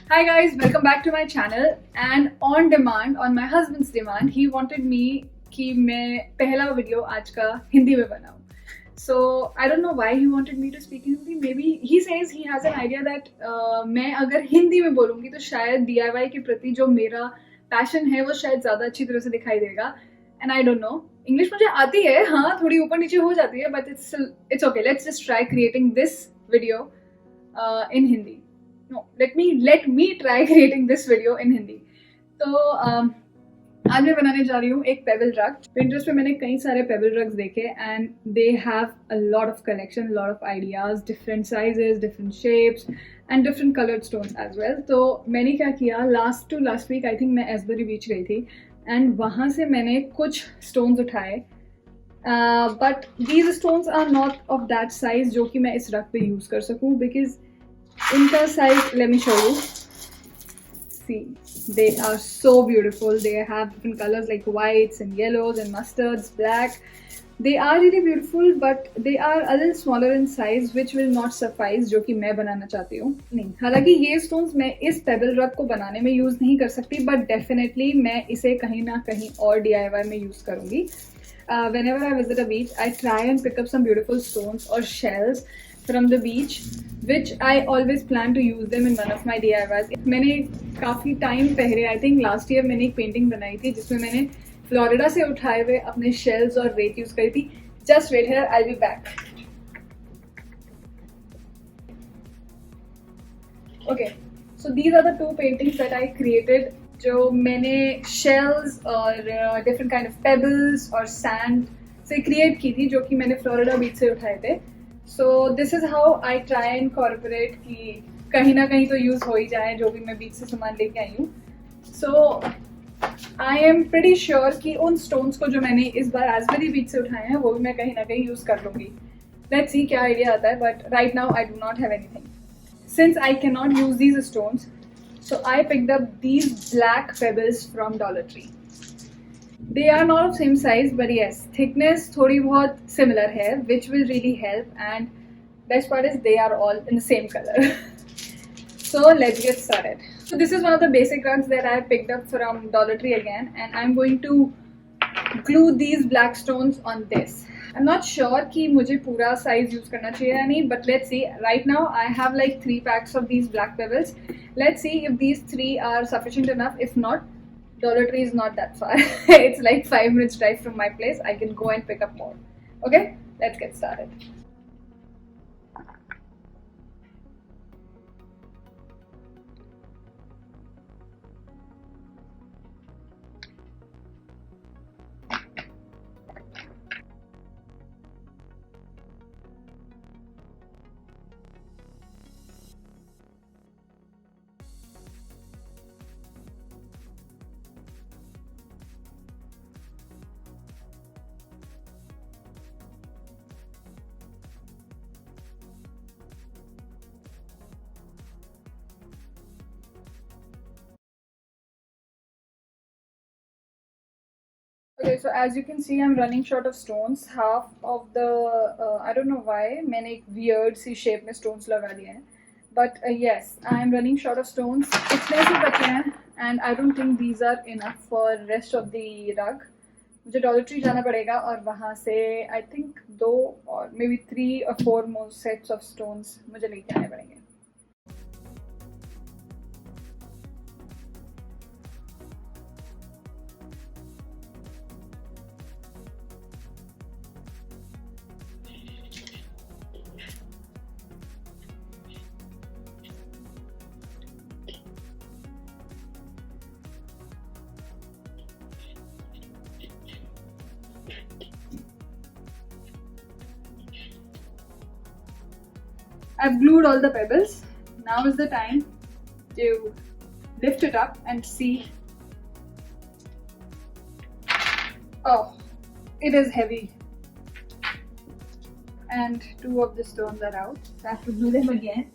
Hi guys, welcome back to my channel. And on demand, on my husband's demand, he wanted me कि मैं पहला video आज का हिंदी में बनाऊं. So I don't know why he wanted me to speak in Hindi. Maybe he says he has an idea that मैं अगर हिंदी में बोलूँगी तो शायद DIY के प्रति जो मेरा पैशन है वो शायद ज़्यादा अच्छी तरह से दिखाई देगा. And I don't know. English मुझे आती है, हाँ थोड़ी ऊपर नीचे हो जाती है, but it's okay. Let's just try creating this video in Hindi. No, let me try creating this video in Hindi. तो आज मैं बनाने जा रही हूँ एक पेबल रग. Pinterest पे मैंने कई सारे पेबल रग्स देखे and they have a lot of collection, a lot of ideas, different sizes, different shapes and different colored stones as well. तो मैंने क्या किया, last week I think मैं एसबरी बीच गई थी and वहाँ से मैंने कुछ stones उठाए. But these stones are not of that size जो कि मैं इस रग पे use कर सकूँ, because इनका size, let me show you. See, they are so beautiful. They have different colors like whites and yellows and mustards, black. They are really beautiful, but they are a little smaller in size, which will not suffice जो कि मैं बनाना चाहती हूँ. नहीं, हालांकि ये stones मैं इस pebble rug को बनाने में use नहीं कर सकती, but definitely मैं इसे कहीं ना कहीं और DIY में use करूँगी. Whenever I visit a beach, I try and pick up some beautiful stones or shells from the beach, which I always plan to use them in one of my DIYs. मैंने काफ़ी time पहले, I think last year मैंने एक painting बनाई थी जिसमें मैंने Florida से उठाए हुए अपने shells और रेत यूज करी थी. Just wait here, I'll be back. Okay, so these are the two paintings that I created. जो मैंने shells और different kind of pebbles और sand से create की थी, जो कि मैंने फ्लोरिडा बीच से उठाए थे. So this is how I try and incorporate कि कहीं ना कहीं तो यूज हो ही जाए जो भी मैं बीच से सामान लेके आई हूँ. So I am pretty sure कि उन stones को जो मैंने इस बार एसबरी बीच से उठाए हैं वो भी मैं कहीं ना कहीं यूज कर लूँगी. Let's see क्या आइडिया आता है, but right now I do not have anything. Since I cannot use these stones, so I picked up these black pebbles from Dollar Tree. They are not of same size, but yes, thickness थोड़ी बहुत similar है, which will really help. And best part is they are all in the same color. So let's get started. So this is one of the basic rugs that I picked up from Dollar Tree again, and I'm going to glue these black stones on this. I'm not sure कि मुझे पूरा size use करना चाहिए या नहीं, but let's see. Right now I have like 3 packs of these black pebbles. Let's see if these 3 are sufficient enough. If not, Dollar Tree is not that far. It's like 5 minutes drive from my place. I can go and pick up more. Okay, let's get started. Okay, so as you can see, I'm running short of stones. Half of the I don't know why मैंने एक weird सी shape में stones लगा दिए हैं. But yes, I'm running short of stones. इतने से बचे हैं, and I don't think these are enough for rest of the rug. मुझे Dollar Tree जाना पड़ेगा और वहाँ से I think 2 or maybe 3 or 4 more sets of stones मुझे लेके आने पड़ेंगे. I've glued all the pebbles. Now is the time to lift it up and see. Oh, it is heavy. And 2 of the stones are out, so I have to glue them again.